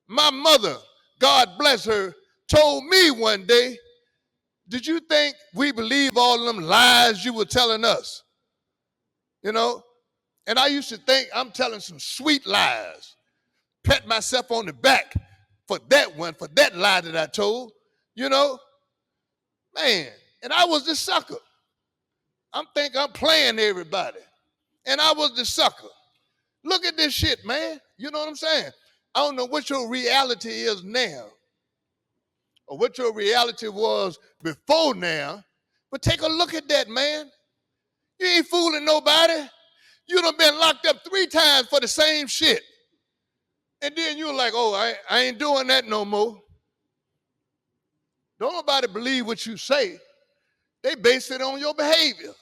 My mother, God bless her, told me one day, did you think we believe all of them lies you were telling us? You know? And I used to think I'm telling some sweet lies. Pat myself on the back for that one, for that lie that I told. You know? Man, and I was the sucker. I'm thinking I'm playing everybody. And I was the sucker. Look at this shit, man. You know what I'm saying? I don't know what your reality is now or what your reality was before now, but take a look at that, man. You ain't fooling nobody. You done been locked up 3 times for the same shit. And then you're like, oh, I ain't doing that no more. Don't nobody believe what you say. They base it on your behavior.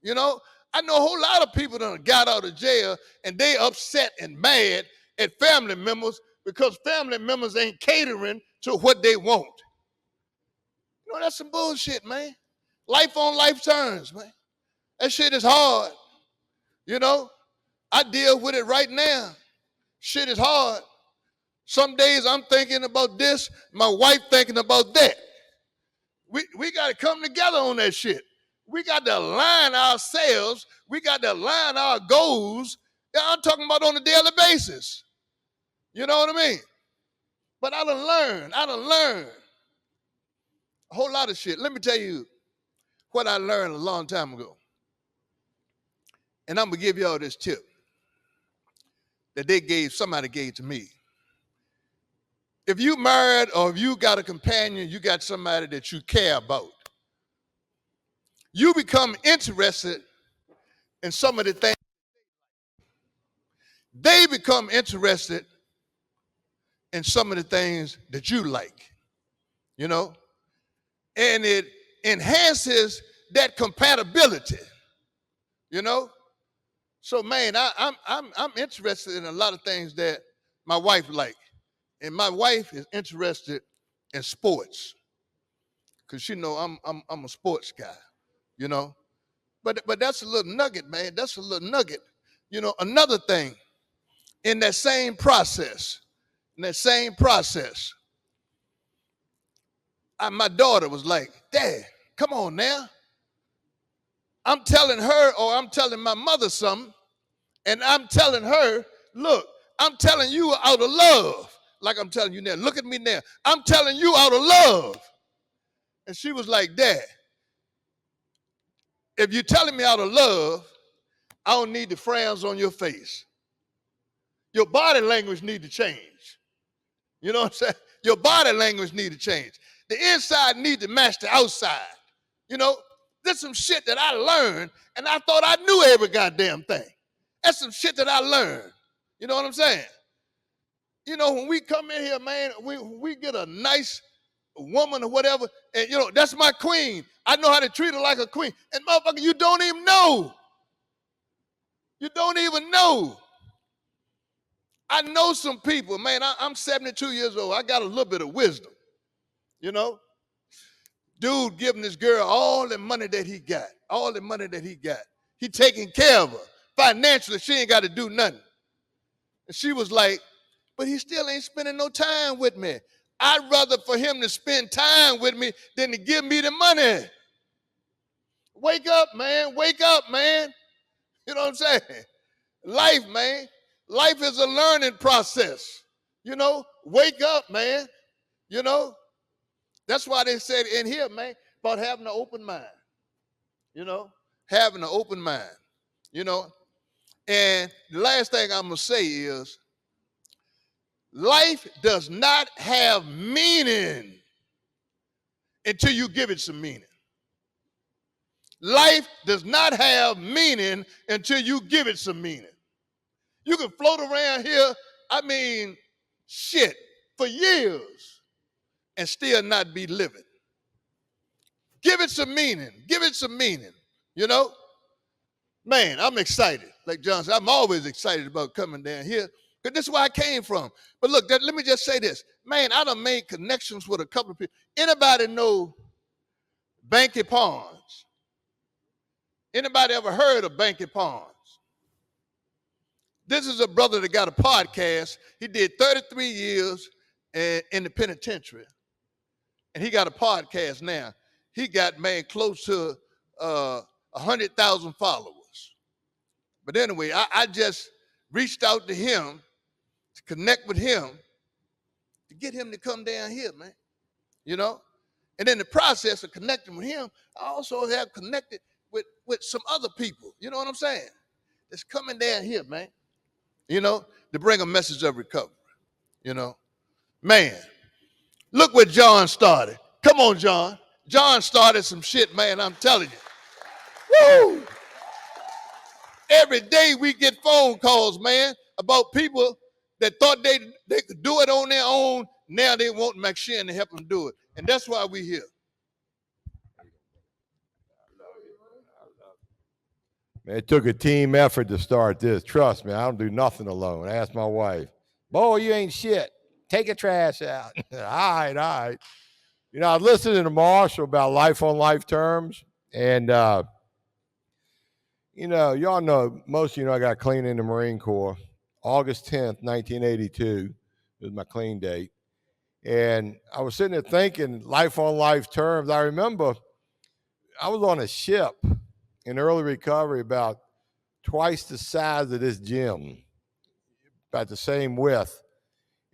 You know, I know a whole lot of people that got out of jail and they upset and mad at family members because family members ain't catering to what they want. You know, that's some bullshit, man. Life on life terms, man. That shit is hard. You know, I deal with it right now. Shit is hard. Some days I'm thinking about this, my wife thinking about that. We got to come together on that shit. We got to align ourselves. We got to align our goals. Yeah, I'm talking about on a daily basis. You know what I mean? But I done learned a whole lot of shit. Let me tell you what I learned a long time ago. And I'm going to give y'all this tip that somebody gave to me. If you married or if you got a companion, you got somebody that you care about, you become interested in some of the things. They become interested in some of the things that you like, you know, and it enhances that compatibility, you know. So, man, I'm interested in a lot of things that my wife like, and my wife is interested in sports, cause you know I'm a sports guy, you know. But that's a little nugget, man. That's a little nugget. You know, another thing in that same process, my daughter was like, Dad, come on now. I'm telling her or I'm telling my mother something, and I'm telling her, look, I'm telling you out of love. Like I'm telling you now. Look at me now. I'm telling you out of love. And she was like, Dad, if you're telling me out of love, I don't need the frowns on your face. Your body language need to change. You know what I'm saying? Your body language need to change. The inside need to match the outside. You know, there's some shit that I learned, and I thought I knew every goddamn thing. That's some shit that I learned. You know what I'm saying? You know, when we come in here, man, we get a nice woman or whatever, and you know, that's my queen. I know how to treat her like a queen. And motherfucker, you don't even know. You don't even know. I know some people, man, I'm 72 years old. I got a little bit of wisdom, you know. Dude giving this girl all the money that he got, He taking care of her. Financially, she ain't got to do nothing. And she was like, but he still ain't spending no time with me. I'd rather for him to spend time with me than to give me the money. Wake up, man. Wake up, man. You know what I'm saying? Life, man. Life is a learning process. You know, wake up, man. You know, that's why they said in here, man, about having an open mind. You know, having an open mind. You know, and the last thing I'm going to say is life does not have meaning until you give it some meaning. Life does not have meaning until you give it some meaning. You can float around here, I mean, shit, for years and still not be living. Give it some meaning. Give it some meaning. You know? Man, I'm excited. Like John said, I'm always excited about coming down here because this is where I came from. But look, let me just say this. Man, I done made connections with a couple of people. Anybody know Banky Ponds? Anybody ever heard of Banky Ponds? This is a brother that got a podcast. He did 33 years in the penitentiary, and he got a podcast now. He got, man, close to 100,000 followers. But anyway, I just reached out to him to connect with him to get him to come down here, man. You know? And in the process of connecting with him, I also have connected with some other people. You know what I'm saying? That's coming down here, man. You know, to bring a message of recovery. You know? Man, look what John started. Come on, John. John started some shit, man, I'm telling you. Woo! Every day we get phone calls, man, about people that thought they could do it on their own. Now they want McShane to help them do it. And that's why we here. Man, it took a team effort to start this. Trust me, I don't do nothing alone. Ask my wife. Boy, you ain't shit. Take your trash out. All right. You know, I was listening to Marshall about life on life terms. And, you know, y'all know, most of you know I got clean in the Marine Corps. August 10th, 1982 was my clean date. And I was sitting there thinking life on life terms. I remember I was on a ship in early recovery about twice the size of this gym, about the same width.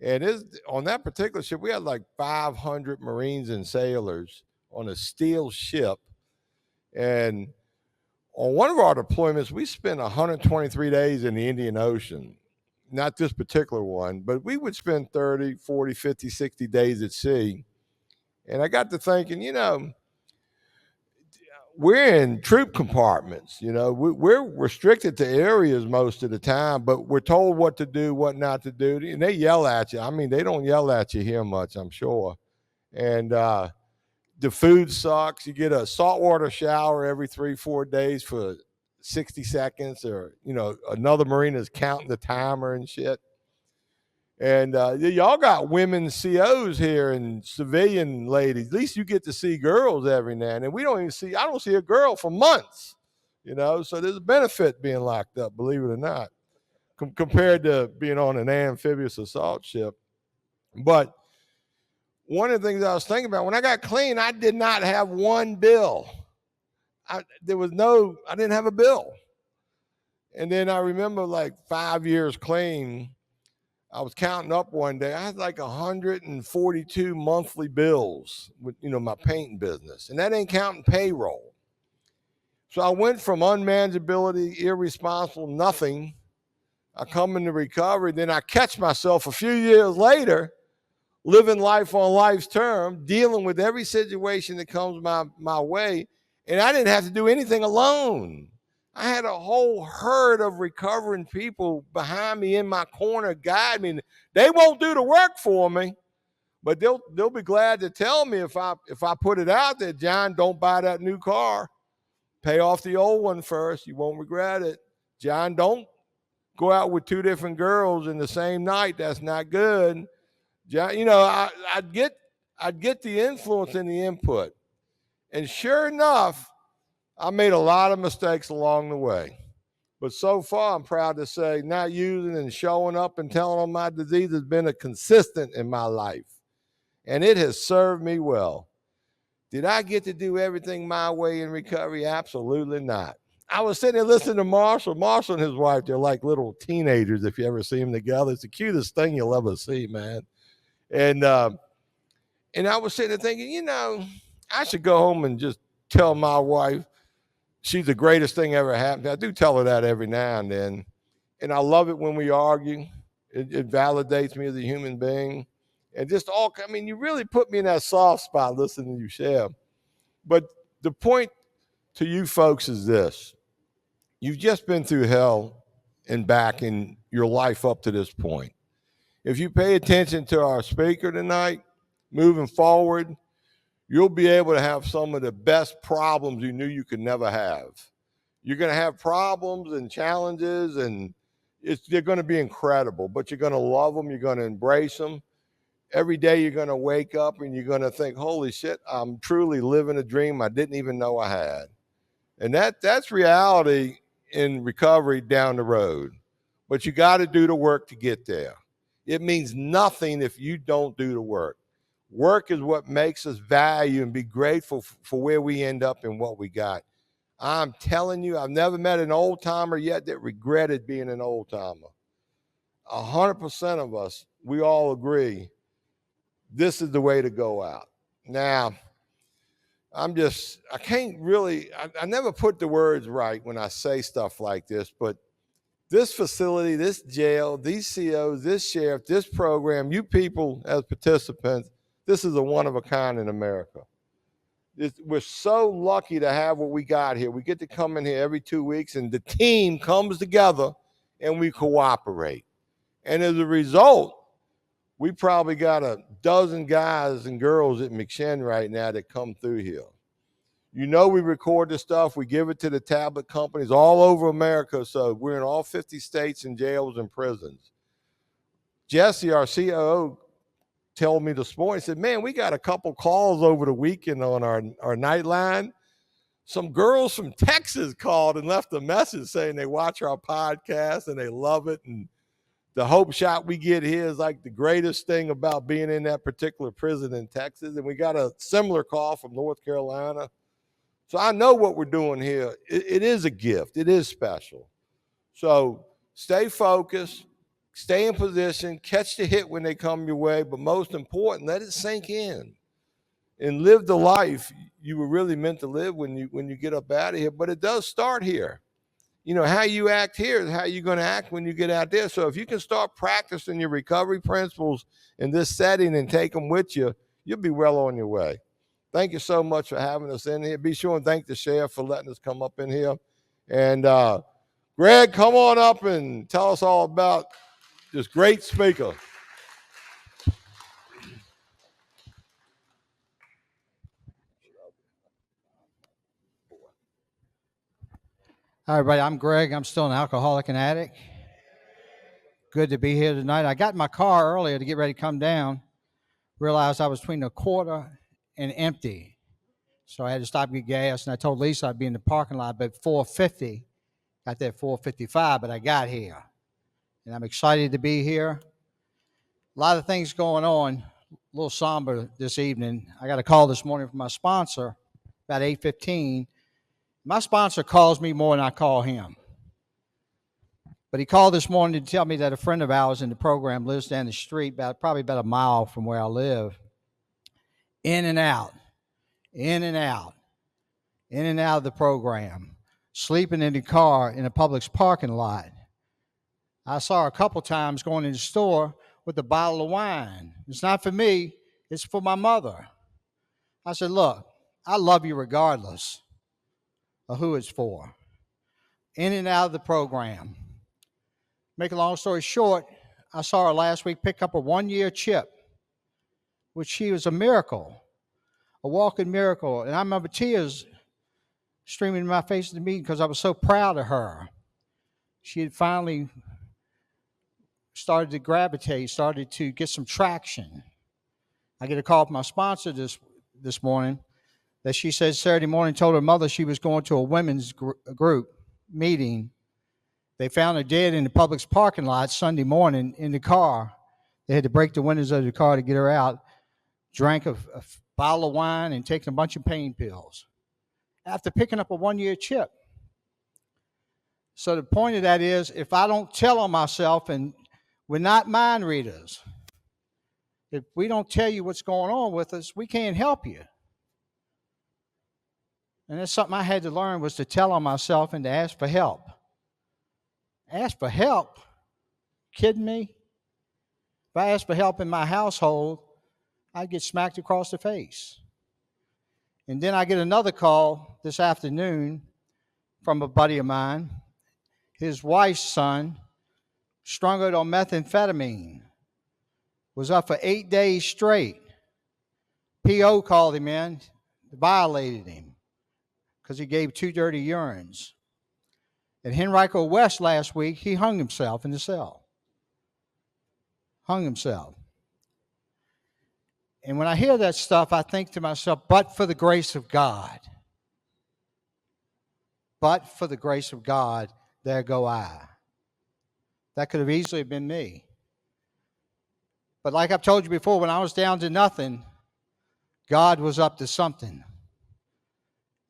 And on that particular ship, we had like 500 Marines and sailors on a steel ship. And on one of our deployments, we spent 123 days in the Indian Ocean. Not this particular one, but we would spend 30, 40, 50, 60 days at sea. And I got to thinking, you know, we're in troop compartments. You know, we're restricted to areas most of the time, but we're told what to do, what not to do. And they yell at you. I mean, they don't yell at you here much, I'm sure. And the food sucks. You get a saltwater shower every 3-4 days for 60 seconds, or, you know, another Marine is counting the timer and shit. And y'all got women COs here and civilian ladies. At least you get to see girls every now and then. I don't see a girl for months, you know. So there's a benefit being locked up, believe it or not, compared to being on an amphibious assault ship. But one of the things I was thinking about, when I got clean, I did not have one bill. I didn't have a bill. And then I remember, like, 5 years clean, I was counting up one day. I had like 142 monthly bills with, you know, my painting business. And that ain't counting payroll. So I went from unmanageability, irresponsible, nothing. I come into recovery. Then I catch myself a few years later living life on life's term, dealing with every situation that comes my way. And I didn't have to do anything alone. I had a whole herd of recovering people behind me in my corner guiding me. They won't do the work for me, but they'll be glad to tell me if I put it out there, John, don't buy that new car. Pay off the old one first. You won't regret it. John, don't go out with 2 different girls in the same night. That's not good. John, you know, I'd get the influence and the input. And sure enough, I made a lot of mistakes along the way. But so far, I'm proud to say not using and showing up and telling them my disease has been a consistent in my life. And it has served me well. Did I get to do everything my way in recovery? Absolutely not. I was sitting there listening to Marshall. Marshall and his wife, they're like little teenagers if you ever see them together. It's the cutest thing you'll ever see, man. And I was sitting there thinking, you know, I should go home and just tell my wife she's the greatest thing ever happened. I do tell her that every now and then. And I love it when we argue. It validates me as a human being. And you really put me in that soft spot listening to you share. But the point to you folks is this. You've just been through hell and back in your life up to this point. If you pay attention to our speaker tonight, moving forward, you'll be able to have some of the best problems you knew you could never have. You're going to have problems and challenges, and they're going to be incredible, but you're going to love them. You're going to embrace them. Every day you're going to wake up and you're going to think, holy shit, I'm truly living a dream I didn't even know I had. And that's reality in recovery down the road. but you got to do the work to get there. It means nothing if you don't do the work. Work is what makes us value and be grateful for where we end up and what we got. I'm telling you, I've never met an old timer yet that regretted being an old timer. 100% of us, we all agree, this is the way to go out. Now, I never put the words right when I say stuff like this, but this facility, this jail, these COs, this sheriff, this program, you people as participants, this is a one of a kind in America. We're so lucky to have what we got here. We get to come in here every 2 weeks and the team comes together and we cooperate. And as a result, we probably got a dozen guys and girls at McShin right now that come through here. You know, we record the stuff, we give it to the tablet companies all over America. So we're in all 50 states and jails and prisons. Jesse, our COO, told me this morning, he said, man, we got a couple calls over the weekend on our Nightline. Some girls from Texas called and left a message saying they watch our podcast and they love it. And the hope shot we get here is like the greatest thing about being in that particular prison in Texas. And we got a similar call from North Carolina. So I know what we're doing here. It is a gift. It is special. So stay focused, stay in position, catch the hit when they come your way, but most important, let it sink in and live the life you were really meant to live when you get up out of here. But it does start here. You know, how you act here is how you're going to act when you get out there. So if you can start practicing your recovery principles in this setting and take them with you, you'll be well on your way. Thank you so much for having us in here. Be sure and thank the sheriff for letting us come up in here. And Greg, come on up and tell us all about this great speaker. Hi, everybody. I'm Greg. I'm still an alcoholic and addict. Good to be here tonight. I got in my car earlier to get ready to come down. Realized I was between a quarter and empty. So I had to stop and get gas, and I told Lisa I'd be in the parking lot by 4:50. Got there at 4:55, but I got here. And I'm excited to be here. A lot of things going on. A little somber this evening. I got a call this morning from my sponsor about 8:15. My sponsor calls me more than I call him. But he called this morning to tell me that a friend of ours in the program lives down the street, probably about a mile from where I live. In and out, in and out, in and out of the program, sleeping in the car in a Publix parking lot. I saw her a couple times going in the store with a bottle of wine. It's not for me, it's for my mother. I said, look, I love you regardless of who it's for. In and out of the program. Make a long story short, I saw her last week pick up a 1-year chip, which she was a miracle, a walking miracle. And I remember tears streaming in my face at the meeting because I was so proud of her. She had finally started to gravitate, started to get some traction. I get a call from my sponsor this morning that she said Saturday morning told her mother she was going to a women's group meeting. They found her dead in the Publix parking lot Sunday morning in the car. They had to break the windows of the car to get her out. Drank a bottle of wine and taken a bunch of pain pills after picking up a 1-year chip. So the point of that is, if I don't tell on myself, and we're not mind readers, if we don't tell you what's going on with us, we can't help you. And that's something I had to learn, was to tell on myself and to ask for help. Ask for help? Kidding me? If I asked for help in my household, I'd get smacked across the face. And then I get another call this afternoon from a buddy of mine. His wife's son, strung out on methamphetamine, was up for 8 days straight. PO called him in, violated him because he gave 2 dirty urines. At Henrico West last week, he hung himself in the cell. Hung himself. And when I hear that stuff, I think to myself, but for the grace of God. But for the grace of God, there go I. That could have easily been me. But like I've told you before, when I was down to nothing, God was up to something.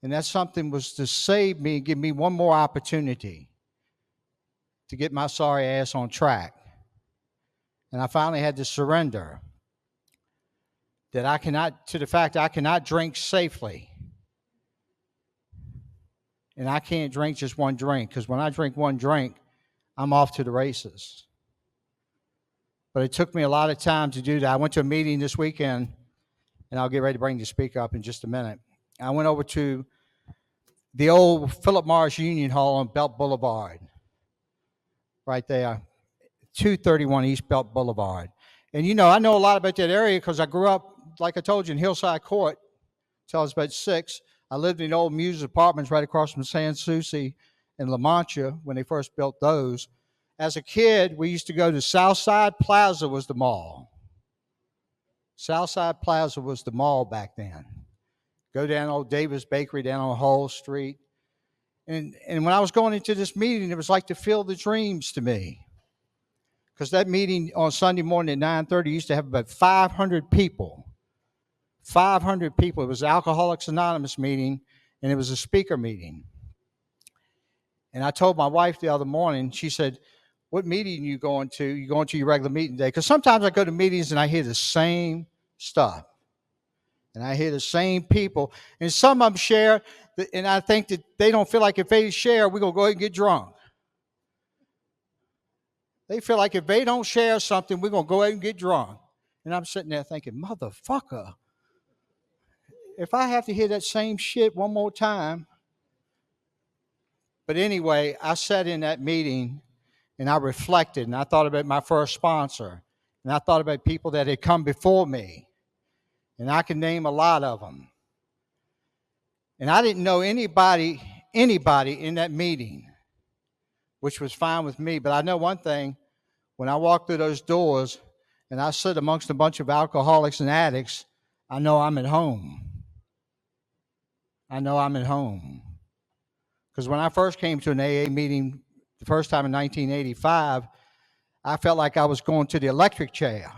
And that something was to save me and give me one more opportunity to get my sorry ass on track. And I finally had to surrender that I cannot, to the fact I cannot drink safely. And I can't drink just one drink, because when I drink one drink, I'm off to the races. But it took me a lot of time to do that. I went to a meeting this weekend, and I'll get ready to bring the speaker up in just a minute. I went over to the old Philip Morris Union Hall on Belt Boulevard, right there, 231 East Belt Boulevard. And you know, I know a lot about that area because I grew up, like I told you, in Hillside Court until I was about 6. I lived in old Muse Apartments right across from San Souci and La Mancha when they first built those. As a kid, we used to go to Southside Plaza was the mall. Southside Plaza was the mall back then. Go down old Davis Bakery down on Hull Street. And when I was going into this meeting, it was like to Field of Dreams to me. Because that meeting on Sunday morning at 9:30 used to have about 500 people. 500 people. It was the Alcoholics Anonymous meeting, and it was a speaker meeting. And I told my wife the other morning, she said, what meeting are you going to? You going to your regular meeting day? Because sometimes I go to meetings and I hear the same stuff. And I hear the same people. And some of them share, and I think that they don't feel like if they share, we're going to go ahead and get drunk. They feel like if they don't share something, we're going to go ahead and get drunk. And I'm sitting there thinking, motherfucker, if I have to hear that same shit one more time. But anyway, I sat in that meeting and I reflected and I thought about my first sponsor. And I thought about people that had come before me. And I can name a lot of them. And I didn't know anybody in that meeting, which was fine with me. But I know one thing, when I walk through those doors and I sit amongst a bunch of alcoholics and addicts, I know I'm at home. I know I'm at home. Because when I first came to an AA meeting the first time in 1985, I felt like I was going to the electric chair.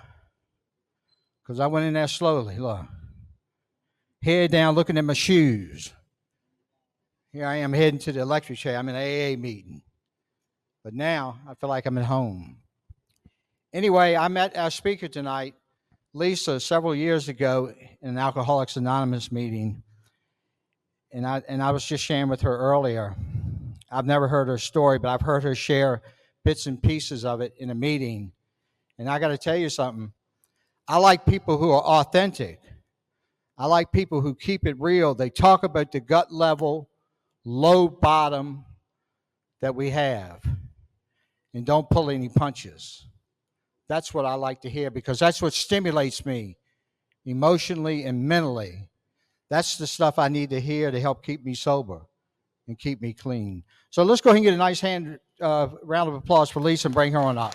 Because I went in there slowly, look. Head down, looking at my shoes. Here I am heading to the electric chair. I'm in an AA meeting. But now I feel like I'm at home. Anyway, I met our speaker tonight, Lisa, several years ago in an Alcoholics Anonymous meeting. And I was just sharing with her earlier. I've never heard her story, but I've heard her share bits and pieces of it in a meeting. And I got to tell you something. I like people who are authentic. I like people who keep it real. They talk about the gut level, low bottom that we have and don't pull any punches. That's what I like to hear because that's what stimulates me emotionally and mentally. That's the stuff I need to hear to help keep me sober and keep me clean. So let's go ahead and get a nice round of applause for Lisa and bring her on up.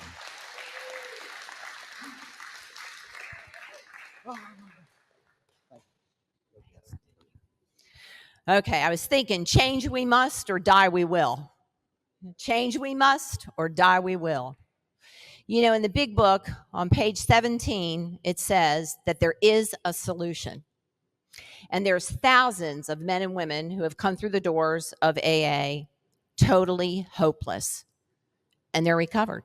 Okay, I was thinking, change we must or die we will. Change we must or die we will. You know, in the big book on page 17, it says that there is a solution. And there's thousands of men and women who have come through the doors of AA totally hopeless. And they're recovered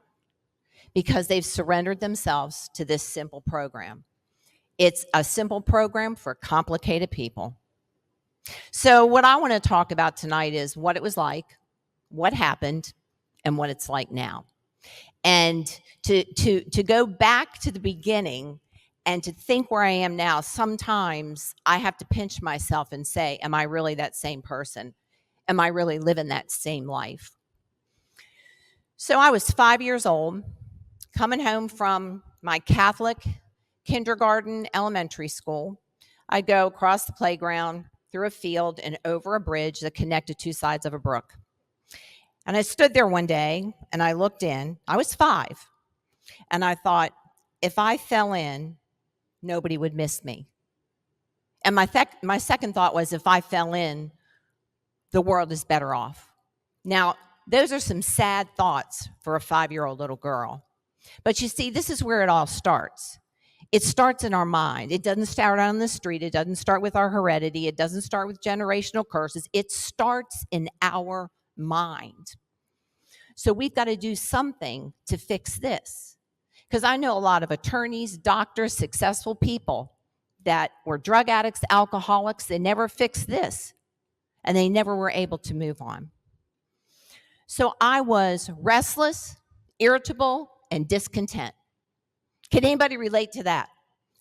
because they've surrendered themselves to this simple program. It's a simple program for complicated people. So what I want to talk about tonight is what it was like, what happened, and what it's like now. And to go back to the beginning and to think where I am now, sometimes I have to pinch myself and say, am I really that same person? Am I really living that same life? So I was 5 years old, coming home from my Catholic kindergarten elementary school. I'd go across the playground, through a field, and over a bridge that connected two sides of a brook. And I stood there one day, and I looked in. I was 5. And I thought, if I fell in, nobody would miss me. And my second thought was, if I fell in, the world is better off. Now, those are some sad thoughts for a 5-year-old little girl. But you see, this is where it all starts. It starts in our mind. It doesn't start on the street. It doesn't start with our heredity. It doesn't start with generational curses. It starts in our mind. So we've got to do something to fix this. Because I know a lot of attorneys, doctors, successful people that were drug addicts, alcoholics. They never fixed this, and they never were able to move on. So I was restless, irritable, and discontent. Can anybody relate to that?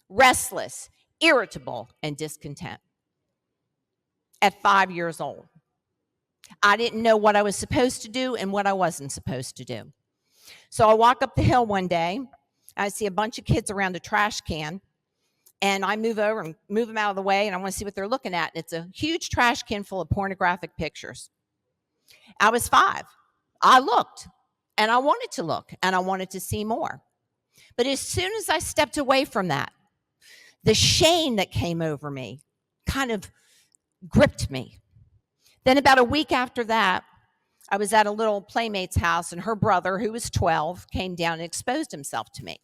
Restless, irritable, and discontent. At 5 years old, I didn't know what I was supposed to do and what I wasn't supposed to do. So I walk up the hill one day, I see a bunch of kids around a trash can, and I move over and move them out of the way, and I want to see what they're looking at. And it's a huge trash can full of pornographic pictures. I was 5. I looked, and I wanted to look, and I wanted to see more. But as soon as I stepped away from that, the shame that came over me kind of gripped me. Then about a week after that, I was at a little playmate's house, and her brother, who was 12, came down and exposed himself to me.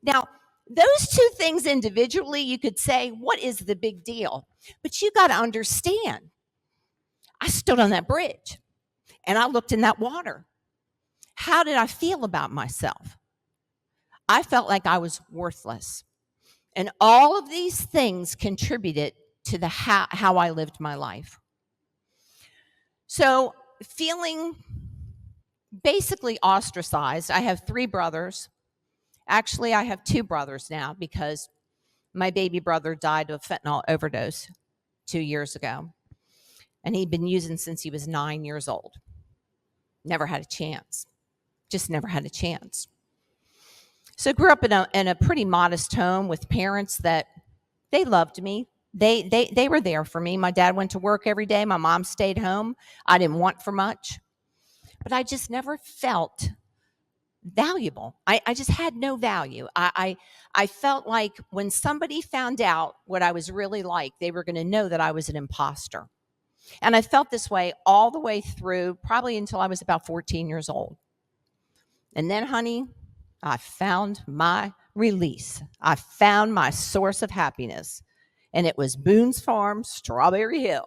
Now, those two things individually, you could say, what is the big deal? But you got to understand, I stood on that bridge, and I looked in that water. How did I feel about myself? I felt like I was worthless. And all of these things contributed to the how I lived my life. So feeling basically ostracized. I have 3 brothers. Actually, I have 2 brothers now because my baby brother died of fentanyl overdose 2 years ago. And he'd been using since he was 9 years old. Never had a chance. Just never had a chance. So I grew up in a pretty modest home with parents that they loved me. They were there for me. My dad went to work every day. My mom stayed home. I didn't want for much. But I just never felt valuable. I just had no value. I felt like when somebody found out what I was really like, they were going to know that I was an imposter. And I felt this way all the way through, probably until I was about 14 years old. And then, honey, I found my release. I found my source of happiness. And it was Boone's Farm, Strawberry Hill.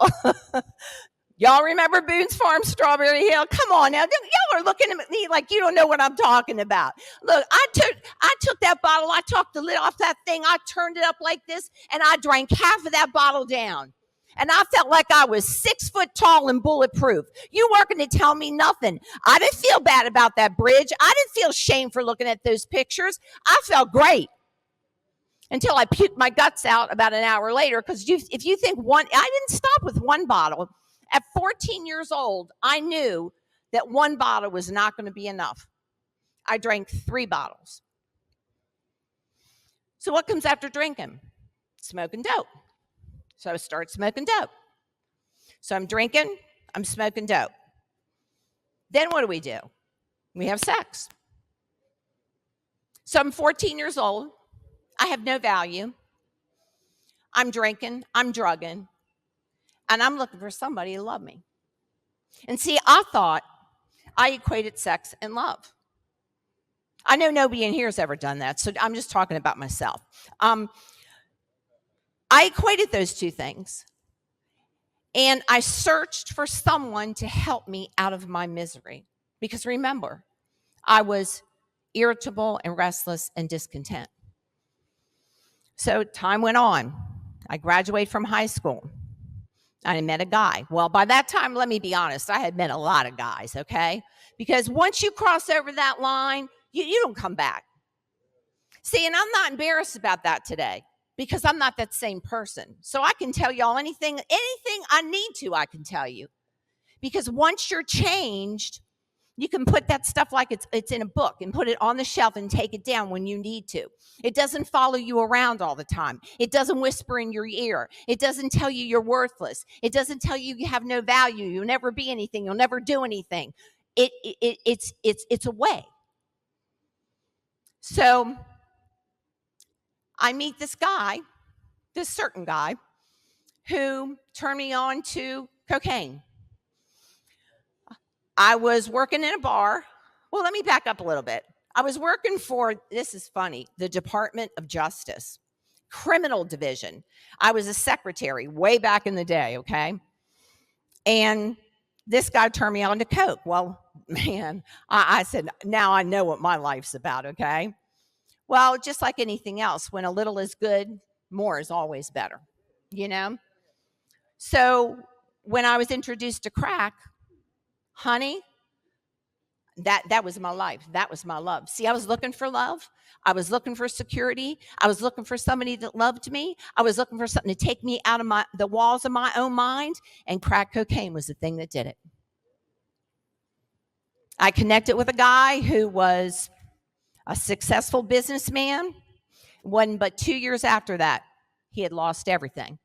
Y'all remember Boone's Farm, Strawberry Hill? Come on now. Y'all are looking at me like you don't know what I'm talking about. Look, I took that bottle, I took the lid off that thing, I turned it up like this, and I drank half of that bottle down. And I felt like I was 6 foot tall and bulletproof. You weren't going to tell me nothing. I didn't feel bad about that bridge. I didn't feel shame for looking at those pictures. I felt great. Until I puked my guts out about an hour later. Because if you think I didn't stop with one bottle. At 14 years old, I knew that one bottle was not going to be enough. I drank 3 bottles. So what comes after drinking? Smoking dope. So I start smoking dope. So I'm drinking, I'm smoking dope. Then what do? We have sex. So I'm 14 years old. I have no value. I'm drinking, I'm drugging, and I'm looking for somebody to love me. And see, I thought I equated sex and love. I know nobody in here has ever done that, so I'm just talking about myself. I equated those two things, and I searched for someone to help me out of my misery. Because remember, I was irritable and restless and discontent. So time went on. I graduated from high school. I met a guy. Well, by that time, let me be honest, I had met a lot of guys, okay? Because once you cross over that line, you don't come back. See, and I'm not embarrassed about that today because I'm not that same person. So I can tell y'all anything I need to, I can tell you. Because once you're changed, you can put that stuff like it's in a book and put it on the shelf and take it down when you need to. It doesn't follow you around all the time. It doesn't whisper in your ear. It doesn't tell you you're worthless. It doesn't tell you you have no value. You'll never be anything. You'll never do anything. It's a way. So I meet this certain guy, who turned me on to cocaine. I was working in a bar. Well, let me back up a little bit. I was working for, this is funny, the Department of Justice, Criminal Division. I was a secretary way back in the day, okay? And this guy turned me on to coke. Well, man, I said, now I know what my life's about, okay? Well, just like anything else, when a little is good, more is always better, you know? So when I was introduced to crack, honey, that was my life. That was my love. See, I was looking for love. I was looking for security. I was looking for somebody that loved me. I was looking for something to take me out of the walls of my own mind, and crack cocaine was the thing that did it. I connected with a guy who was a successful businessman. Wasn't but 2 years after that, he had lost everything.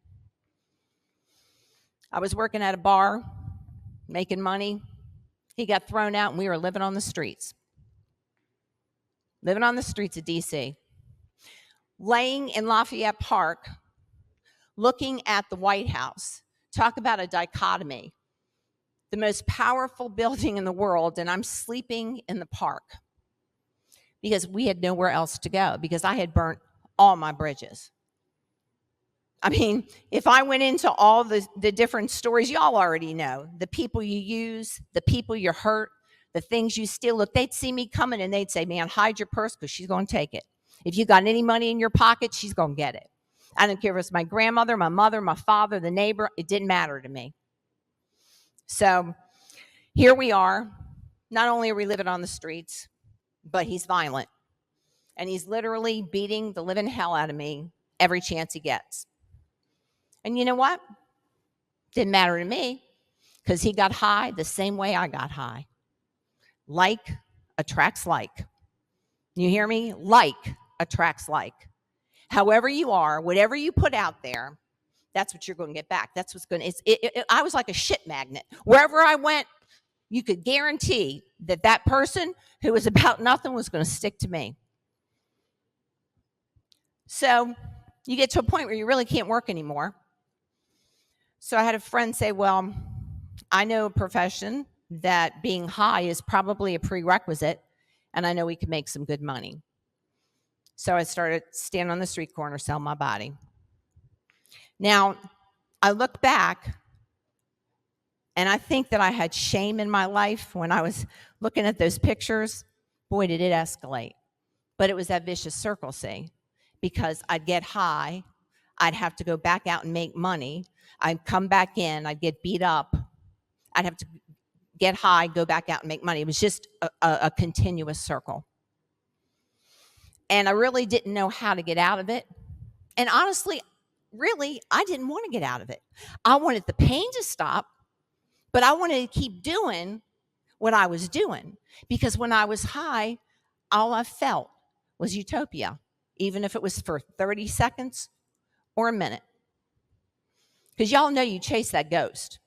I was working at a bar, making money. He got thrown out, and we were living on the streets. Living on the streets of D.C. Laying in Lafayette Park, looking at the White House. Talk about a dichotomy. The most powerful building in the world, and I'm sleeping in the park because we had nowhere else to go, because I had burnt all my bridges. I mean, if I went into all the different stories, y'all already know, the people you use, the people you hurt, the things you steal. Look, they'd see me coming and they'd say, man, hide your purse because she's going to take it. If you got any money in your pocket, she's going to get it. I didn't care if it was my grandmother, my mother, my father, the neighbor. It didn't matter to me. So here we are. Not only are we living on the streets, but he's violent. And he's literally beating the living hell out of me every chance he gets. And you know what? Didn't matter to me, because he got high the same way I got high. Like attracts like. You hear me? Like attracts like. However you are, whatever you put out there, that's what you're going to get back. That's what's going to, I was like a shit magnet. Wherever I went, you could guarantee that that person who was about nothing was going to stick to me. So you get to a point where you really can't work anymore. So I had a friend say, well, I know a profession that being high is probably a prerequisite, and I know we can make some good money. So I started standing on the street corner selling my body. Now, I look back, and I think that I had shame in my life when I was looking at those pictures. Boy, did it escalate. But it was that vicious circle, see, because I'd get high, I'd have to go back out and make money. I'd come back in, I'd get beat up. I'd have to get high, go back out and make money. It was just a continuous circle. And I really didn't know how to get out of it. And honestly, really, I didn't want to get out of it. I wanted the pain to stop, but I wanted to keep doing what I was doing. Because when I was high, all I felt was utopia, even if it was for 30 seconds or a minute. Because y'all know you chase that ghost.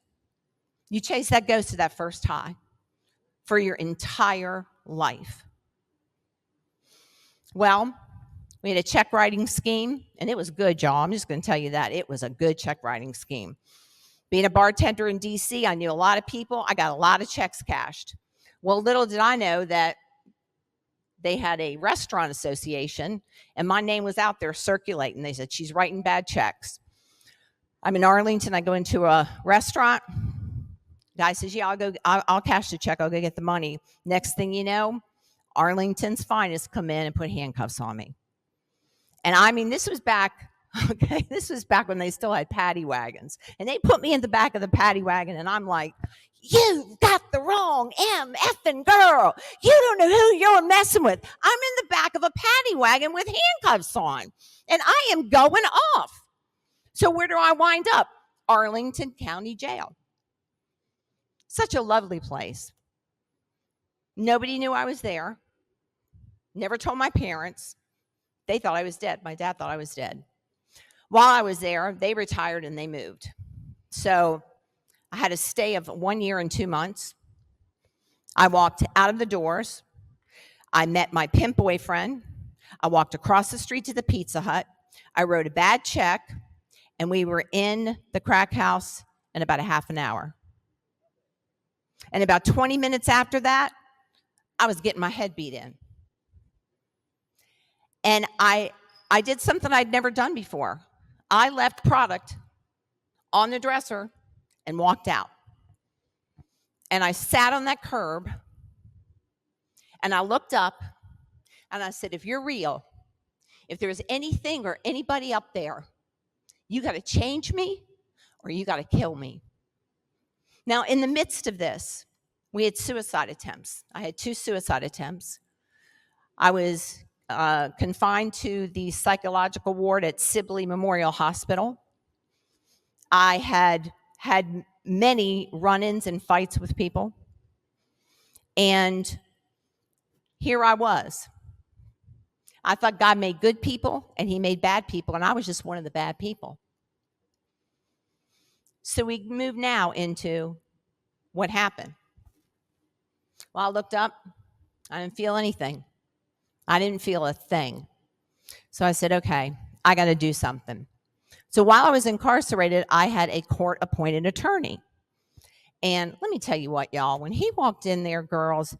You chase that ghost to that first high for your entire life. Well, we had a check writing scheme, and it was good, y'all. I'm just going to tell you that. It was a good check writing scheme. Being a bartender in D.C., I knew a lot of people. I got a lot of checks cashed. Well, little did I know that they had a restaurant association, and my name was out there circulating. They said, she's writing bad checks. I'm in Arlington. I go into a restaurant. Guy says, yeah, I'll cash the check. I'll go get the money. Next thing you know, Arlington's finest come in and put handcuffs on me. And I mean, this was back when they still had paddy wagons. And they put me in the back of the paddy wagon, and I'm like, you've got the wrong MFing girl. You don't know who you're messing with. I'm in the back of a paddy wagon with handcuffs on, and I am going off. So where do I wind up? Arlington County Jail. Such a lovely place. Nobody knew I was there. Never told my parents. They thought I was dead. My dad thought I was dead. While I was there, they retired and they moved. So I had a stay of 1 year and 2 months. I walked out of the doors. I met my pimp boyfriend. I walked across the street to the Pizza Hut. I wrote a bad check, and we were in the crack house in about a half an hour. And about 20 minutes after that, I was getting my head beat in. And I did something I'd never done before. I left product on the dresser and walked out. And I sat on that curb and I looked up and I said, if you're real, if there's anything or anybody up there, you got to change me or you got to kill me. Now, in the midst of this, we had suicide attempts. I had 2 suicide attempts. I was confined to the psychological ward at Sibley Memorial Hospital. I had many run-ins and fights with people. And here I was. I thought God made good people and he made bad people, and I was just one of the bad people. So we move now into what happened. Well, I looked up. I didn't feel anything. I didn't feel a thing. So I said, okay, I got to do something. So while I was incarcerated, I had a court-appointed attorney. And let me tell you what, y'all, when he walked in there, girls,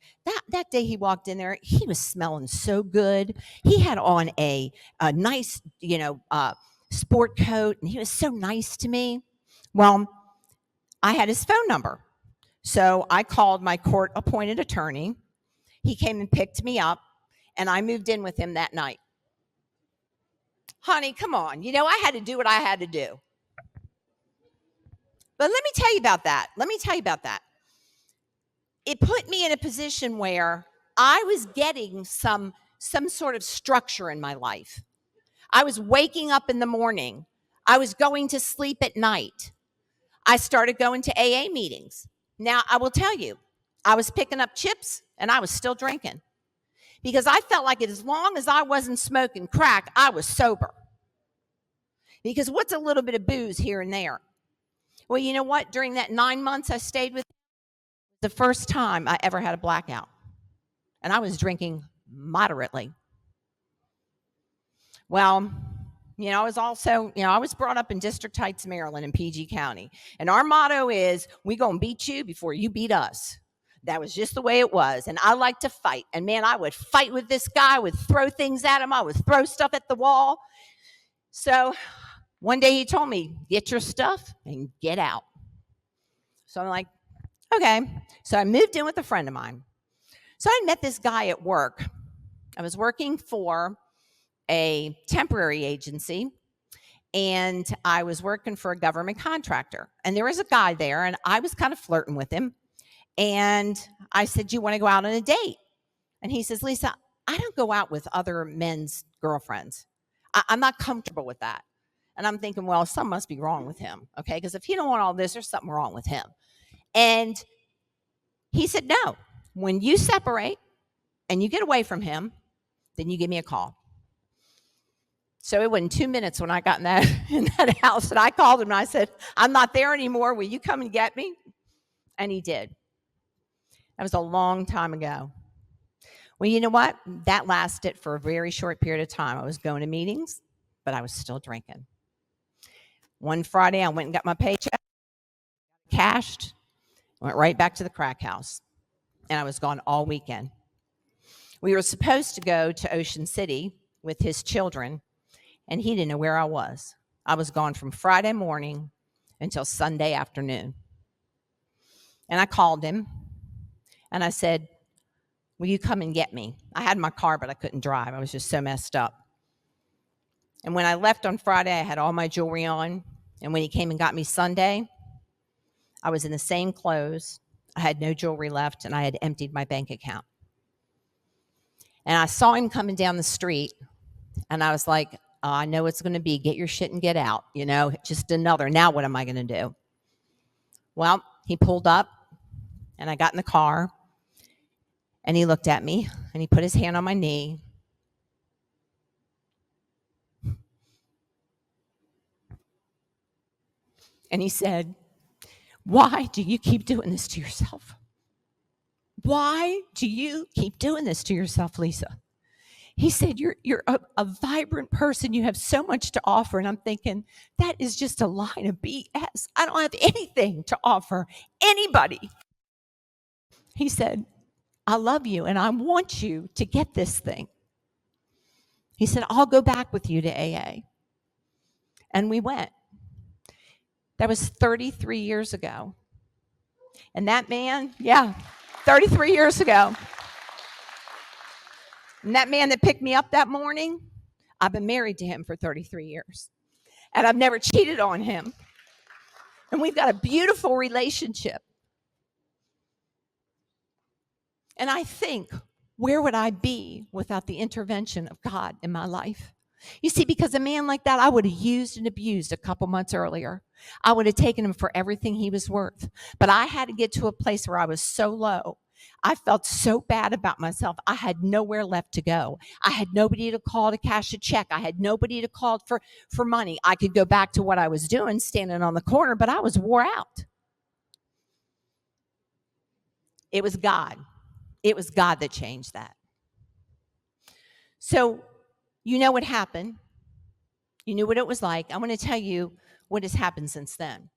that day he walked in there, he was smelling so good. He had on a nice, sport coat, and he was so nice to me. Well, I had his phone number. So I called my court-appointed attorney. He came and picked me up, and I moved in with him that night. Honey, come on. I had to do what I had to do. But let me tell you about that. It put me in a position where I was getting some sort of structure in my life. I was waking up in the morning. I was going to sleep at night. I started going to AA meetings. Now, I will tell you, I was picking up chips and I was still drinking because I felt like as long as I wasn't smoking crack, I was sober. Because what's a little bit of booze here and there? Well, you know what? During that 9 months I stayed with him, the first time I ever had a blackout. And I was drinking moderately. Well, I was also, I was brought up in District Heights, Maryland in PG County. And our motto is, we gonna beat you before you beat us. That was just the way it was. And I like to fight. And man, I would fight with this guy. I would throw things at him. I would throw stuff at the wall. So one day he told me, get your stuff and get out. So I'm like, okay. So I moved in with a friend of mine. So I met this guy at work. I was working for a temporary agency, and I was working for a government contractor. And there was a guy there, and I was kind of flirting with him. And I said, do you want to go out on a date? And he says, Lisa, I don't go out with other men's girlfriends. I'm not comfortable with that. And I'm thinking, well, something must be wrong with him, okay? Because if he don't want all this, there's something wrong with him. And he said, no, when you separate and you get away from him, then you give me a call. So it wasn't 2 minutes when I got in that house, and I called him and I said, I'm not there anymore. Will you come and get me? And he did. That was a long time ago. Well, you know what? That lasted for a very short period of time. I was going to meetings, but I was still drinking. One Friday, I went and got my paycheck, cashed, went right back to the crack house, and I was gone all weekend. We were supposed to go to Ocean City with his children, and he didn't know where I was. I was gone from Friday morning until Sunday afternoon. And I called him, and I said, will you come and get me? I had my car, but I couldn't drive. I was just so messed up. And when I left on Friday, I had all my jewelry on. And when he came and got me Sunday, I was in the same clothes. I had no jewelry left, and I had emptied my bank account. And I saw him coming down the street, and I was like, oh, I know it's going to be get your shit and get out, just another. Now what am I going to do? Well, he pulled up, and I got in the car, and he looked at me, and he put his hand on my knee. And he said, why do you keep doing this to yourself? Why do you keep doing this to yourself, Lisa? He said, you're a vibrant person. You have so much to offer. And I'm thinking, that is just a line of BS. I don't have anything to offer anybody. He said, I love you and I want you to get this thing. He said, I'll go back with you to AA. And we went. That was 33 years ago. And that man, 33 years ago. And that man that picked me up that morning, I've been married to him for 33 years. And I've never cheated on him. And we've got a beautiful relationship. And I think, where would I be without the intervention of God in my life? You see, because a man like that, I would have used and abused a couple months earlier. I would have taken him for everything he was worth. But I had to get to a place where I was so low. I felt so bad about myself. I had nowhere left to go. I had nobody to call to cash a check. I had nobody to call for money. I could go back to what I was doing, standing on the corner, but I was wore out. It was God. It was God that changed that. So, you know what happened. You knew what it was like. I want to tell you what has happened since then.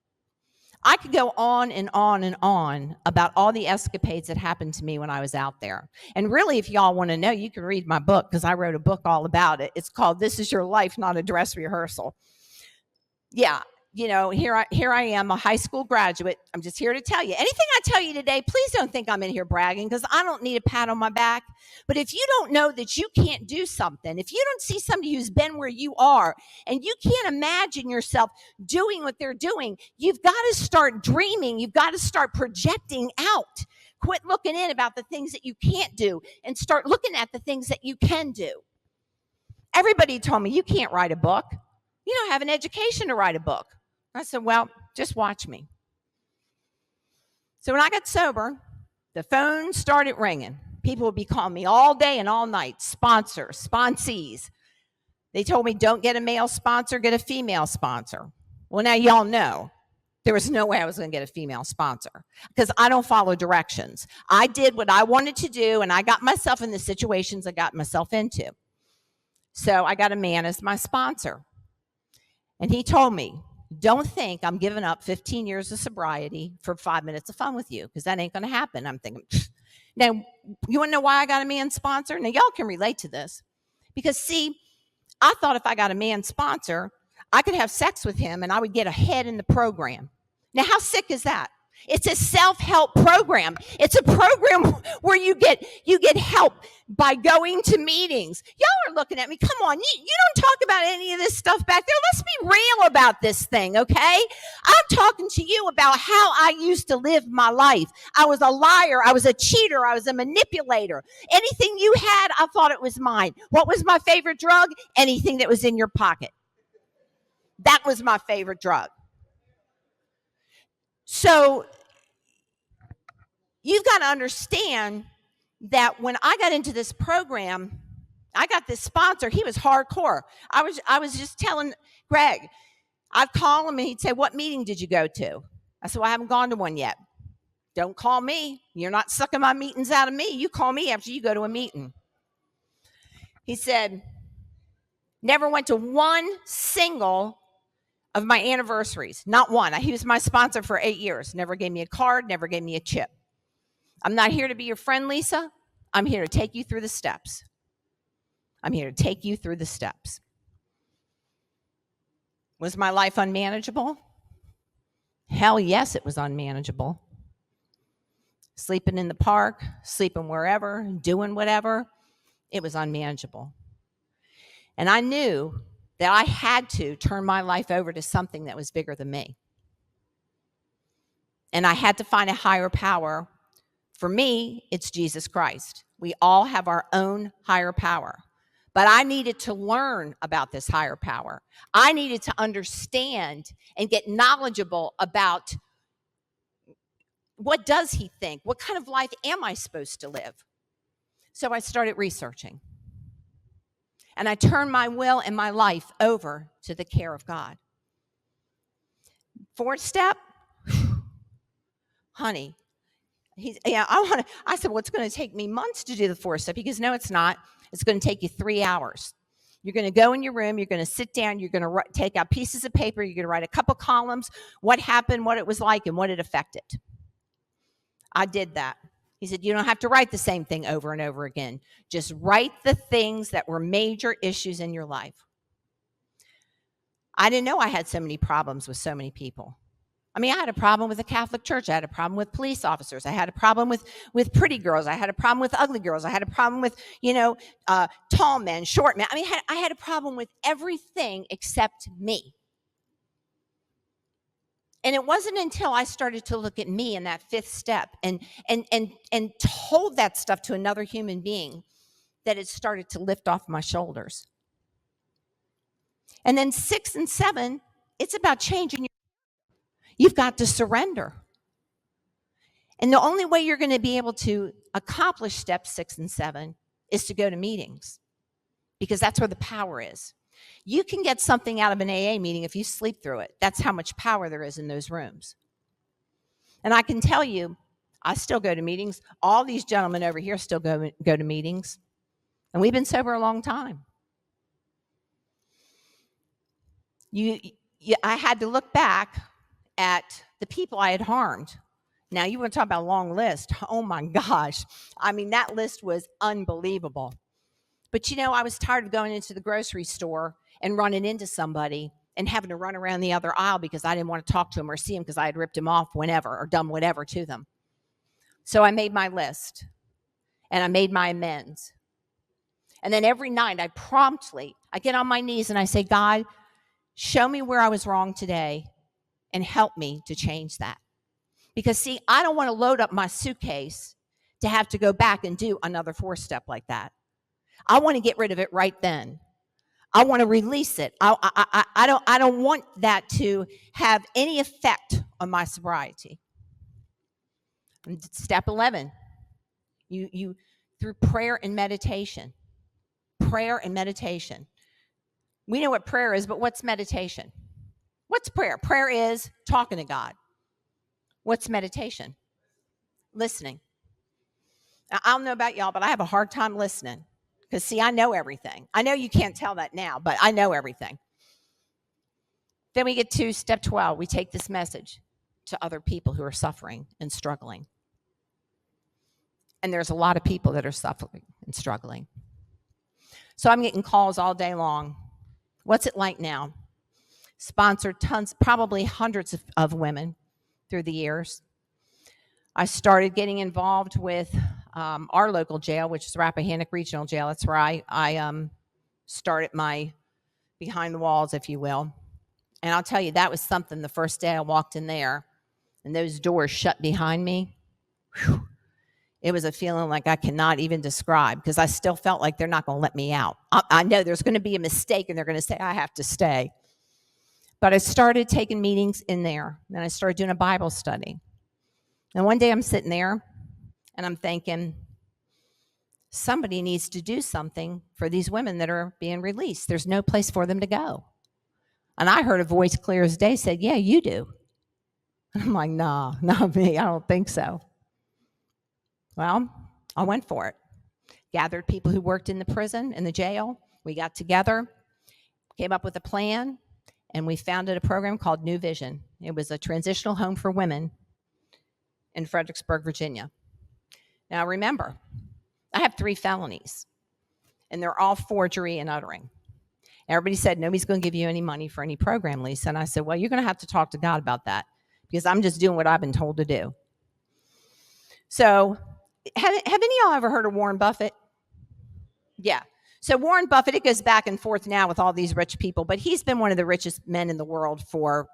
I could go on and on and on about all the escapades that happened to me when I was out there. And really, if y'all want to know, you can read my book, because I wrote a book all about it. It's called This Is Your Life, Not a Dress Rehearsal. Yeah, you know, here I am, a high school graduate. I'm just here to tell you. Anything I tell you today, please don't think I'm in here bragging, because I don't need a pat on my back. But if you don't know that you can't do something, if you don't see somebody who's been where you are, and you can't imagine yourself doing what they're doing, you've got to start dreaming. You've got to start projecting out. Quit looking in about the things that you can't do and start looking at the things that you can do. Everybody told me, you can't write a book. You don't have an education to write a book. I said, well, just watch me. So when I got sober, the phone started ringing. People would be calling me all day and all night, sponsors, sponsees. They told me, don't get a male sponsor, get a female sponsor. Well, now y'all know there was no way I was going to get a female sponsor, because I don't follow directions. I did what I wanted to do, and I got myself in the situations I got myself into. So I got a man as my sponsor. And he told me, don't think I'm giving up 15 years of sobriety for 5 minutes of fun with you, because that ain't going to happen. I'm thinking, now, you want to know why I got a man sponsor? Now, y'all can relate to this. Because, see, I thought if I got a man sponsor, I could have sex with him and I would get ahead in the program. Now, how sick is that? It's a self-help program. It's a program where you get help by going to meetings. Y'all are looking at me. Come on, you don't talk about any of this stuff back there. Let's be real about this thing, okay? I'm talking to you about how I used to live my life. I was a liar. I was a cheater. I was a manipulator. Anything you had, I thought it was mine. What was my favorite drug? Anything that was in your pocket. That was my favorite drug. So you've got to understand that when I got into this program, I got this sponsor. He was hardcore. I was just telling Greg, I'd call him and he'd say, what meeting did you go to? I said, well, I haven't gone to one yet. Don't call me. You're not sucking my meetings out of me. You call me after you go to a meeting. He said, never went to one single of my anniversaries. Not one. He was my sponsor for 8 years. Never gave me a card, never gave me a chip. I'm not here to be your friend, Lisa. I'm here to take you through the steps. I'm here to take you through the steps. Was my life unmanageable? Hell yes, it was unmanageable. Sleeping in the park, sleeping wherever, doing whatever, it was unmanageable. And I knew that I had to turn my life over to something that was bigger than me. And I had to find a higher power. For me, it's Jesus Christ. We all have our own higher power. But I needed to learn about this higher power. I needed to understand and get knowledgeable about, what does he think? What kind of life am I supposed to live? So I started researching. And I turned my will and my life over to the care of God. Fourth step, honey. I said, well, it's going to take me months to do the fourth step. He goes, no, it's not. It's going to take you 3 hours. You're going to go in your room. You're going to sit down. You're going to take out pieces of paper. You're going to write a couple columns, what happened, what it was like, and what it affected. I did that. He said, you don't have to write the same thing over and over again. Just write the things that were major issues in your life. I didn't know I had so many problems with so many people. I mean, I had a problem with the Catholic Church. I had a problem with police officers. I had a problem with pretty girls. I had a problem with ugly girls. I had a problem with, tall men, short men. I mean, I had a problem with everything except me. And it wasn't until I started to look at me in that fifth step and told that stuff to another human being that it started to lift off my shoulders. And then 6 and 7, it's about changing your. You've got to surrender. And the only way you're going to be able to accomplish steps 6 and 7 is to go to meetings, because that's where the power is. You can get something out of an AA meeting if you sleep through it. That's how much power there is in those rooms. And I can tell you, I still go to meetings. All these gentlemen over here still go to meetings. And we've been sober a long time. I had to look back at the people I had harmed. Now, you want to talk about a long list. Oh, my gosh. I mean, that list was unbelievable. But, I was tired of going into the grocery store and running into somebody and having to run around the other aisle because I didn't want to talk to them or see them because I had ripped them off whenever or done whatever to them. So I made my list and I made my amends. And then every night I get on my knees and I say, God, show me where I was wrong today and help me to change that. Because, see, I don't want to load up my suitcase to have to go back and do another 4-step like that. I want to get rid of it right then. I want to release it. I don't want that to have any effect on my sobriety. And step 11, you through prayer and meditation. Prayer and meditation. We know what prayer is, but what's meditation? What's prayer? Prayer is talking to God. What's meditation? Listening. Now, I don't know about y'all, but I have a hard time listening. Because, see, I know everything. I know you can't tell that now, but I know everything. Then we get to step 12. We take this message to other people who are suffering and struggling. And there's a lot of people that are suffering and struggling. So I'm getting calls all day long. What's it like now? Sponsored tons, probably hundreds of women through the years. I started getting involved with our local jail, which is Rappahannock Regional Jail. That's where I started my behind the walls, if you will. And I'll tell you, that was something the first day I walked in there and those doors shut behind me. Whew, it was a feeling like I cannot even describe, because I still felt like they're not going to let me out. I know there's going to be a mistake and they're going to say I have to stay. But I started taking meetings in there. Then I started doing a Bible study. And one day I'm sitting there and I'm thinking, somebody needs to do something for these women that are being released. There's no place for them to go. And I heard a voice clear as day said, yeah, you do. And I'm like, nah, not me. I don't think so. Well, I went for it. Gathered people who worked in the prison, in the jail. We got together, came up with a plan, and we founded a program called New Vision. It was a transitional home for women in Fredericksburg, Virginia. Now, remember, I have 3 felonies, and they're all forgery and uttering. Everybody said, nobody's going to give you any money for any program, Lisa. And I said, well, you're going to have to talk to God about that, because I'm just doing what I've been told to do. So, have any of y'all ever heard of Warren Buffett? Yeah. So Warren Buffett, it goes back and forth now with all these rich people, but he's been one of the richest men in the world for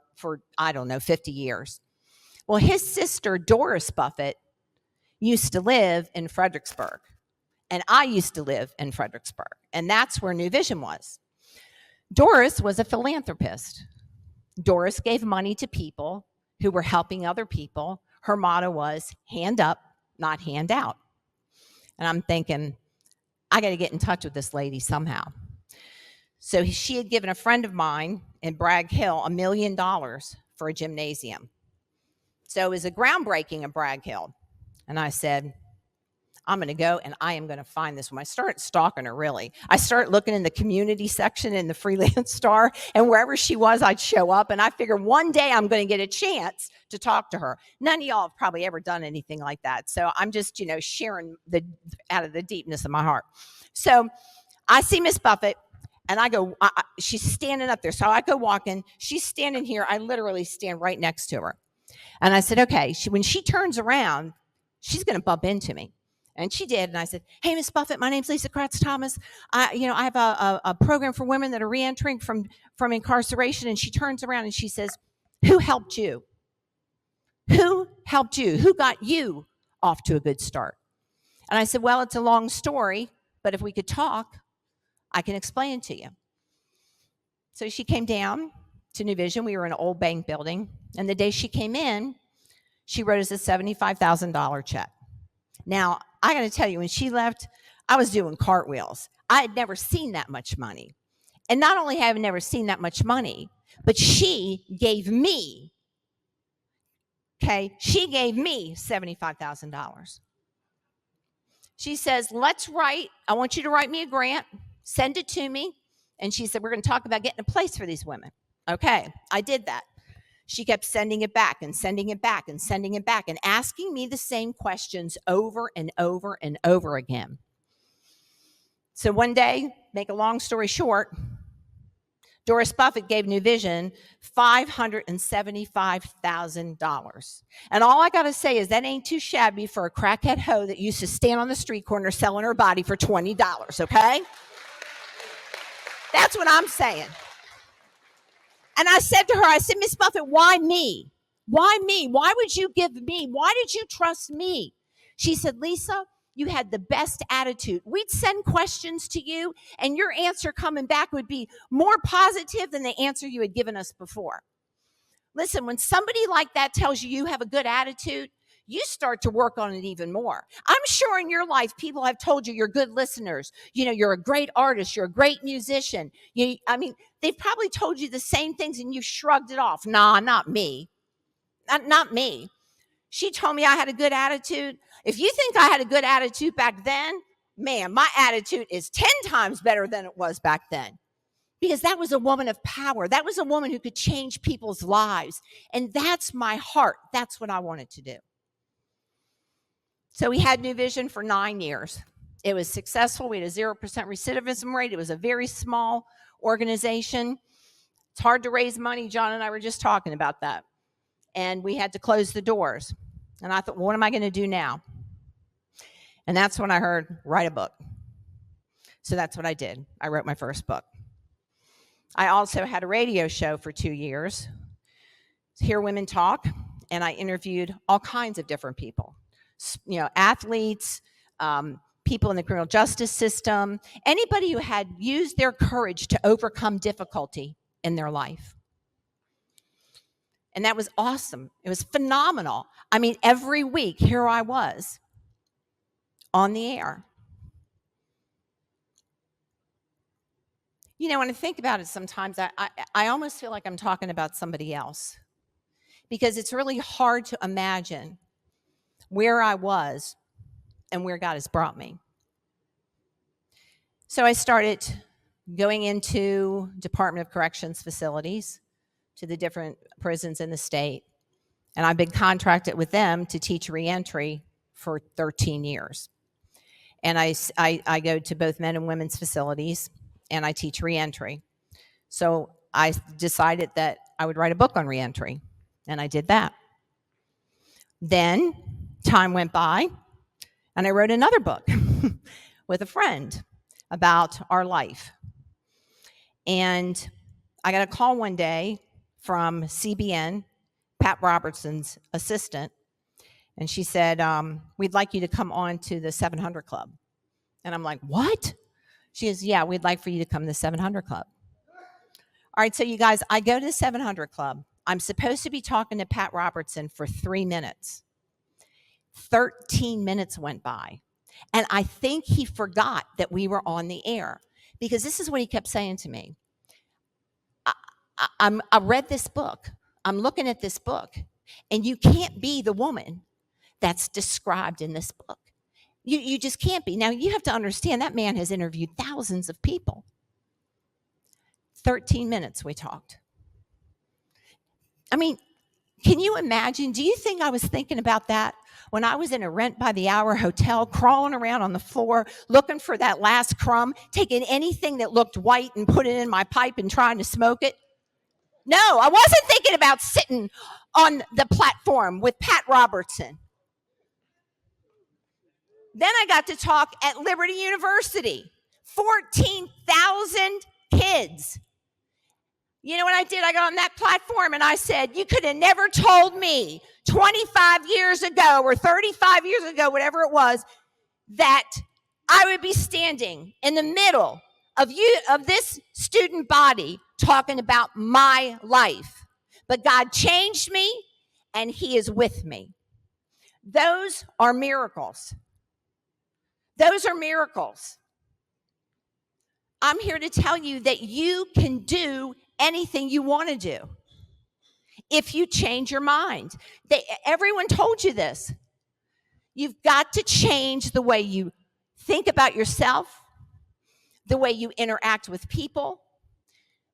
I don't know, 50 years. Well, his sister, Doris Buffett, used to live in Fredericksburg, and I used to live in Fredericksburg, and that's where New Vision was. Doris was a philanthropist. Doris gave money to people who were helping other people. Her motto was, hand up, not hand out. And I'm thinking, I got to get in touch with this lady somehow. So she had given a friend of mine in Bragg Hill $1 million for a gymnasium. So it was a groundbreaking of Bragg Hill. And I said, I'm going to go and I am going to find this woman. I started stalking her, really. I started looking in the community section in the Freelance Star, and wherever she was, I'd show up. And I figured one day I'm going to get a chance to talk to her. None of y'all have probably ever done anything like that. So I'm just, sharing out of the deepness of my heart. So I see Miss Buffett. And I go, she's standing up there. So I go walking. She's standing here. I literally stand right next to her. And I said, okay, when she turns around, she's going to bump into me. And she did. And I said, hey, Miss Buffett, my name's Lisa Kratz Thomas. I have a program for women that are reentering from incarceration. And she turns around and she says, who helped you? Who helped you? Who got you off to a good start? And I said, well, it's a long story, but if we could talk, I can explain it to you. So she came down to New Vision. We were in an old bank building. And the day she came in, she wrote us a $75,000 check. Now, I got to tell you, when she left, I was doing cartwheels. I had never seen that much money. And not only have I never seen that much money, but she gave me $75,000. She says, I want you to write me a grant, send it to me. And she said, we're going to talk about getting a place for these women. Okay, I did that. She kept sending it back and sending it back and sending it back and asking me the same questions over and over and over again. So one day, make a long story short, Doris Buffett gave New Vision $575,000. And all I got to say is that ain't too shabby for a crackhead hoe that used to stand on the street corner selling her body for $20, okay? That's what I'm saying. And I said to her, Miss Buffett, why me? Why me? Why would you give me? Why did you trust me? She said, Lisa, you had the best attitude. We'd send questions to you, and your answer coming back would be more positive than the answer you had given us before. Listen, when somebody like that tells you you have a good attitude, you start to work on it even more. I'm sure in your life, people have told you you're good listeners. You're a great artist. You're a great musician. They've probably told you the same things and you've shrugged it off. Nah, not me. Not me. She told me I had a good attitude. If you think I had a good attitude back then, man, my attitude is 10 times better than it was back then. Because that was a woman of power. That was a woman who could change people's lives. And that's my heart. That's what I wanted to do. So we had New Vision for 9 years. It was successful. We had a 0% recidivism rate. It was a very small organization. It's hard to raise money. John and I were just talking about that. And we had to close the doors. And I thought, well, what am I going to do now? And that's when I heard, write a book. So that's what I did. I wrote my first book. I also had a radio show for 2 years, Hear Women Talk, and I interviewed all kinds of different people. Athletes, people in the criminal justice system, anybody who had used their courage to overcome difficulty in their life. And that was awesome. It was phenomenal. Every week, here I was on the air. When I think about it sometimes, I almost feel like I'm talking about somebody else, because it's really hard to imagine where I was and where God has brought me. So I started going into Department of Corrections facilities, to the different prisons in the state. And I've been contracted with them to teach reentry for 13 years. And I go to both men and women's facilities, and I teach reentry. So I decided that I would write a book on reentry, and I did that. Then time went by, and I wrote another book with a friend about our life. And I got a call one day from CBN, Pat Robertson's assistant, and she said, we'd like you to come on to the 700 Club. And I'm like, what? She says, yeah, we'd like for you to come to the 700 Club. All right, so you guys, I go to the 700 Club. I'm supposed to be talking to Pat Robertson for 3 minutes. 13 minutes went by. And I think he forgot that we were on the air, because this is what he kept saying to me. I read this book. I'm looking at this book, and you can't be the woman that's described in this book. You just can't be. Now, you have to understand that man has interviewed thousands of people. 13 minutes we talked. I mean, can you imagine? Do you think I was thinking about that when I was in a rent-by-the-hour hotel, crawling around on the floor, looking for that last crumb, taking anything that looked white and put it in my pipe and trying to smoke it? No, I wasn't thinking about sitting on the platform with Pat Robertson. Then I got to talk at Liberty University. 14,000 kids. You know what I did? I got on that platform and I said, you could have never told me 25 years ago or 35 years ago, whatever it was, that I would be standing in the middle of this student body talking about my life. But God changed me and He is with me. Those are miracles. Those are miracles. I'm here to tell you that you can do anything you want to do if you change your mind. Everyone told you this. You've got to change the way you think about yourself, the way you interact with people,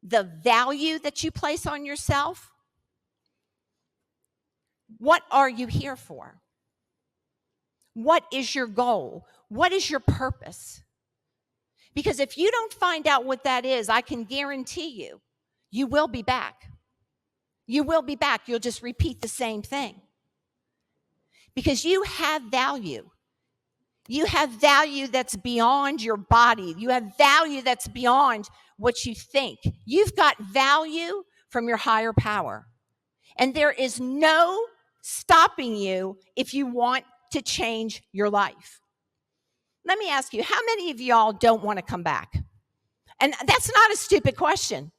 the value that you place on yourself. What are you here for? What is your goal? What is your purpose? Because if you don't find out what that is, I can guarantee you, you will be back. You will be back. You'll just repeat the same thing. Because you have value. You have value that's beyond your body. You have value that's beyond what you think. You've got value from your higher power. And there is no stopping you if you want to change your life. Let me ask you, how many of y'all don't want to come back? And that's not a stupid question.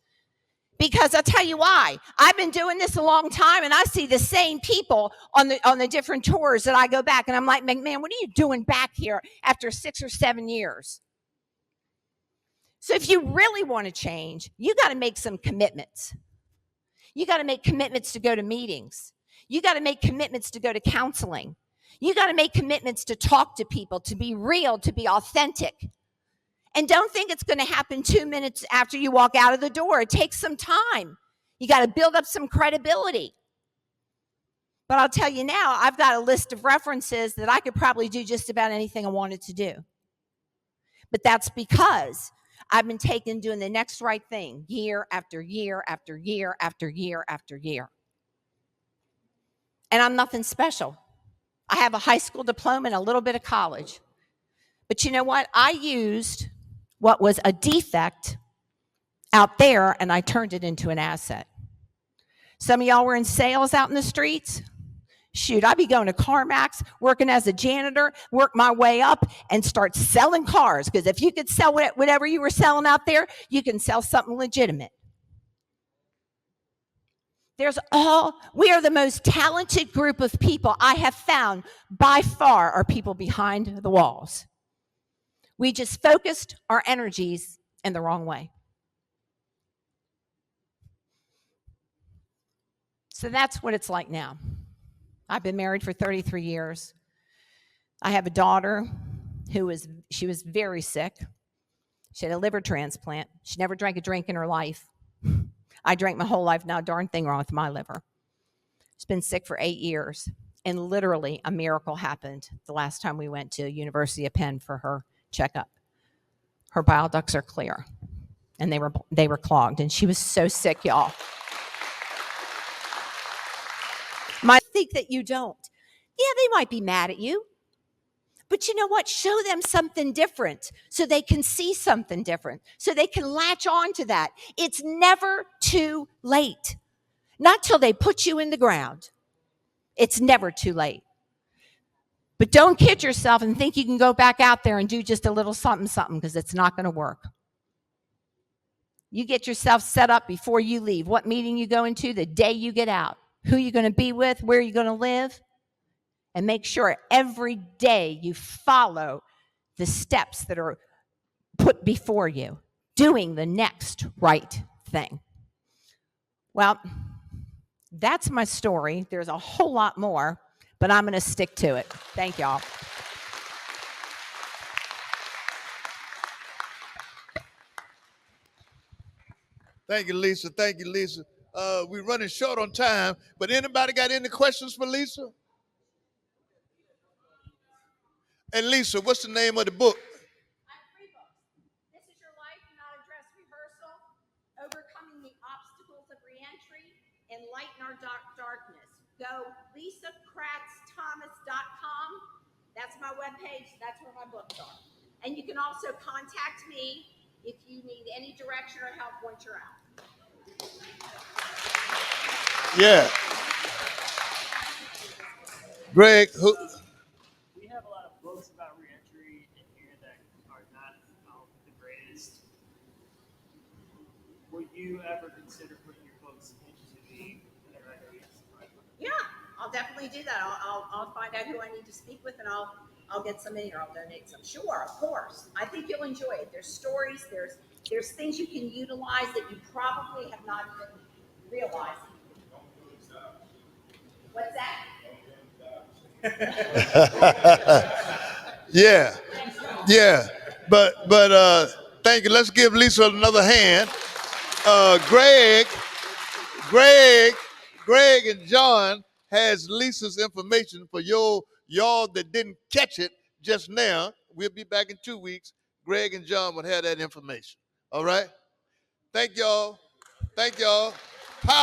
Because I'll tell you why. I've been doing this a long time, and I see the same people on the different tours that I go back, and I'm like, man, what are you doing back here after 6 or 7 years? So if you really want to change, you got to make some commitments. You got to make commitments to go to meetings. You got to make commitments to go to counseling. You got to make commitments to talk to people, to be real, to be authentic. And don't think it's going to happen 2 minutes after you walk out of the door. It takes some time. You got to build up some credibility. But I'll tell you now, I've got a list of references that I could probably do just about anything I wanted to do. But that's because I've been doing the next right thing year after year after year after year after year. And I'm nothing special. I have a high school diploma and a little bit of college. But you know what? I used what was a defect out there, and I turned it into an asset. Some of y'all were in sales out in the streets. Shoot, I'd be going to CarMax, working as a janitor, work my way up, and start selling cars. Because if you could sell whatever you were selling out there, you can sell something legitimate. We are the most talented group of people I have found by far are people behind the walls. We just focused our energies in the wrong way. So that's what it's like now. I've been married for 33 years. I have a daughter she was very sick. She had a liver transplant. She never drank a drink in her life. I drank my whole life, not a darn thing wrong with my liver. She's been sick for 8 years. And literally a miracle happened the last time we went to University of Penn for her checkup. Her bile ducts are clear, and they were clogged, and she was so sick, y'all. I think that you don't. Yeah, they might be mad at you, but you know what? Show them something different so they can see something different, so they can latch on to that. It's never too late. Not till they put you in the ground. It's never too late. But don't kid yourself and think you can go back out there and do just a little something, because it's not going to work. You get yourself set up before you leave. What meeting you go into, the day you get out, who you're going to be with, where you're going to live, and make sure every day you follow the steps that are put before you, doing the next right thing. Well, that's my story. There's a whole lot more, but I'm going to stick to it. Thank y'all. Thank you, Lisa. Thank you, Lisa. We're running short on time, but anybody got any questions for Lisa? And Lisa, what's the name of the book? I have 3 books. This is Your Life, Not a Dress Rehearsal, Overcoming the Obstacles of Reentry, Enlighten Our Darkness. Go lisakratz.thomas.com. That's my webpage. That's where my books are. And you can also contact me if you need any direction or help once you're out. Yeah. Greg, who? We have a lot of books about reentry in here that are not the greatest. Would you ever consider putting your books into the directories? Yeah, I'll definitely do that. I'll find out who I need to speak with, and I'll get some in, or I'll donate some. Sure, of course. I think you'll enjoy it. There's stories. There's things you can utilize that you probably have not even realized. What's that? Yeah, yeah. But thank you. Let's give Lisa another hand. Greg, Greg and John has Lisa's information for y'all that didn't catch it just now. We'll be back in 2 weeks. Greg and John will have that information. All right. Thank y'all. Thank y'all.